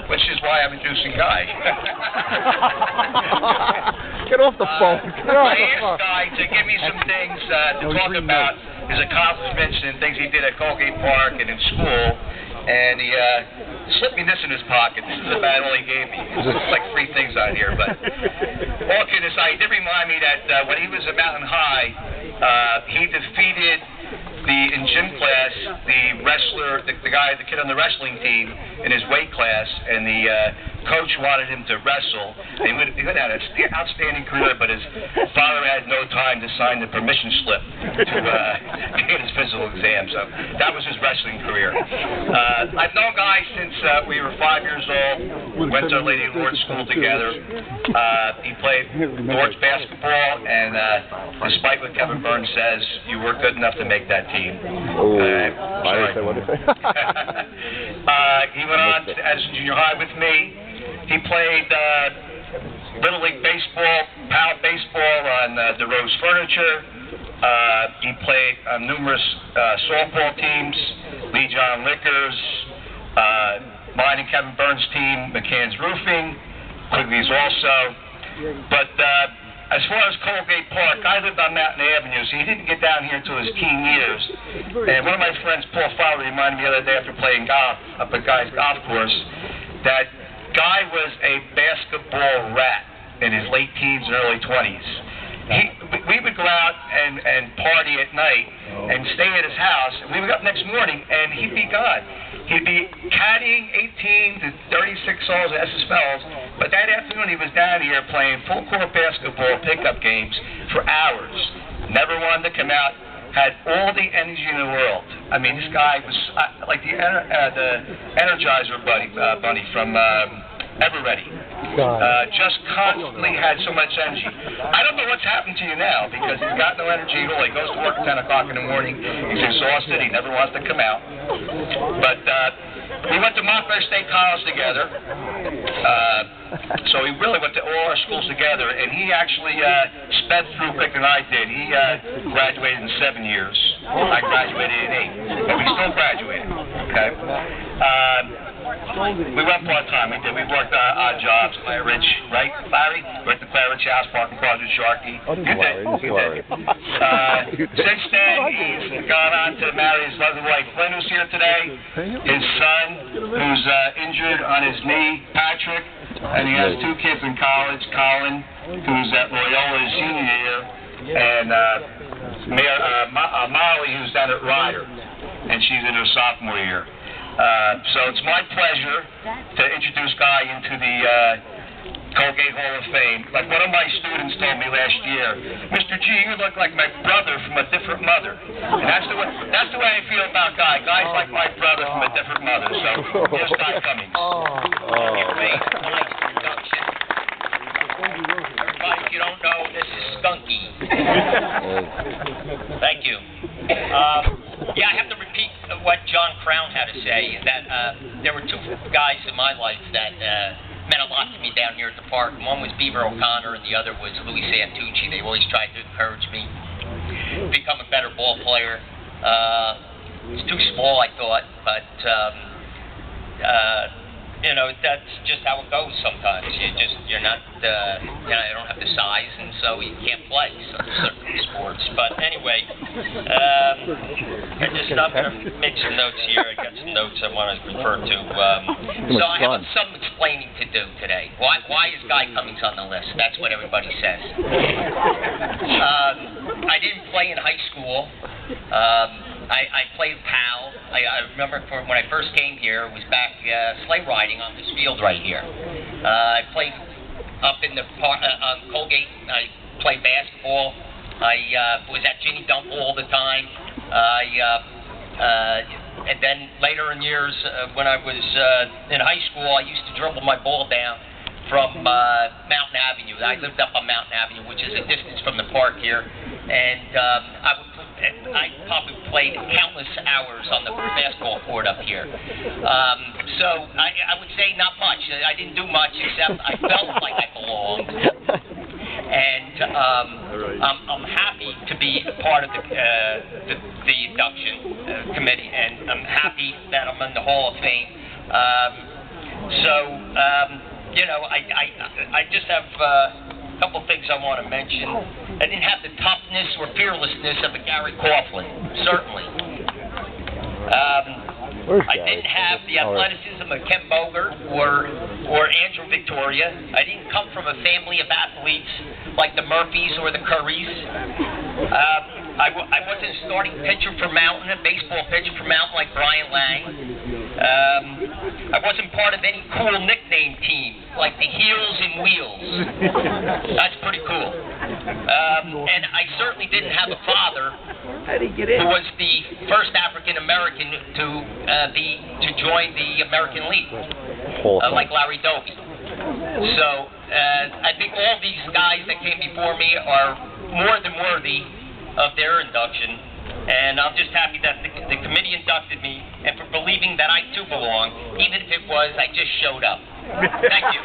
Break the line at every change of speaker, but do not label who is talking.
which is why I'm inducing Guy.
Get off the phone.
I asked Guy to give me some things to talk about his accomplishments and things he did at Colgate Park and in school, and he slipped me this in his pocket. This is about all he gave me. It's like 3 things on here, but all kidding aside, he did remind me that when he was at Mountain High, he defeated in gym class, the wrestler, the kid on the wrestling team in his weight class, and the coach wanted him to wrestle. He would have had an outstanding career, but his father had no time to sign the permission slip to get his physical exam, so that was his wrestling career. I've known Guy since we were 5 years old, went to Lady Lord's School together. He played Lord's basketball, and despite what Kevin Burns says, you were good enough to make that team. He went on as junior high with me. He played Little League Baseball, PAL Baseball on DeRose Furniture. He played on numerous softball teams, Lee John Liquors, mine and Kevin Burns' team, McCann's Roofing, Quigley's also. But as far as Colgate Park, I lived on Mountain Avenue, so he didn't get down here until his teen years. And one of my friends, Paul Fowler, reminded me the other day after playing golf up at Guy's golf course that Guy was a basketball rat in his late teens and early 20s. We would go out and party at night and stay at his house, and we would up next morning, and he'd be gone. He'd be caddying 18 to 36 holes at SSLs, but that afternoon he was down here playing full-court basketball pickup games for hours. Never wanted to come out, had all the energy in the world. I mean, this guy was like the Energizer bunny from Everready. Just constantly had so much energy. I don't know what's happened to you now, because he's got no energy at all. He goes to work at 10 o'clock in the morning. He's exhausted. He never wants to come out. But we went to Montclair State College together. So we really went to all our schools together, and he actually sped through quicker than I did. He graduated in 7 years. I graduated in 8, but we still graduated. Okay. We went part-time. We worked odd jobs at Claire Ridge, right, Larry? Worked at Claire Ridge House, parking cars with Sharkey. Good day. Since then, he's gone on to marry his lovely wife, Flynn, who's here today. His son, who's injured on his knee, Patrick. And he has 2 kids in college, Colin, who's at Loyola his senior year, and Molly, who's down at Ryder, and she's in her sophomore year. So it's my pleasure to introduce Guy into the Colgate Hall of Fame. Like one of my students told me last year, Mr. G, you look like my brother from a different mother. And that's the way I feel about Guy. Guy's like my brother from a different mother. So here's Guy Cummings.
Everybody, if you don't know, this is Skunky. Thank you. Yeah, I have to repeat what John Crown had to say, that there were 2 guys in my life that meant a lot to me down here at the park. One was Beaver O'Connor, and the other was Louis Santucci. They always tried to encourage me to become a better ball player. It's too small, I thought, but you know, that's just how it goes sometimes. You're not, you know, you don't have the size, and so you can't play certain sports. But anyway, I'm going to make some notes here. I got some notes I want to refer to. So I have some explaining to do today. Why is Guy Cummings on the list? That's what everybody says. I didn't play in high school. I played PAL. I remember when I first came here, it was back sleigh riding on this field right here. I played up in the on Colgate. I played basketball. I was at Ginny Dumple all the time. And then later in years, when I was in high school, I used to dribble my ball down from Mountain Avenue. I lived up on Mountain Avenue, which is a distance from the park here. And I probably played countless hours on the basketball court up here. So I would say not much. I didn't do much, except I felt like I belonged. And I'm happy to be a part of the induction committee, and I'm happy that I'm in the Hall of Fame. So, you know, I just have a couple things I want to mention. I didn't have the toughness or fearlessness of a Gary Coughlin, certainly. I didn't have the athleticism of Ken Bogert or Andrew Victoria. I didn't come from a family of athletes like the Murphys or the Currys. I wasn't a starting pitcher for Mountain, a baseball pitcher for Mountain like Brian Lang. I wasn't part of any cool nickname team like the Heels and Wheels. That's pretty cool. And I certainly didn't have a father who was the first African American to join the American League, like Larry Doby. So I think all these guys that came before me are more than worthy of their induction, and I'm just happy that the committee inducted me and for believing that I too belong, even if it was I just showed up. Thank you.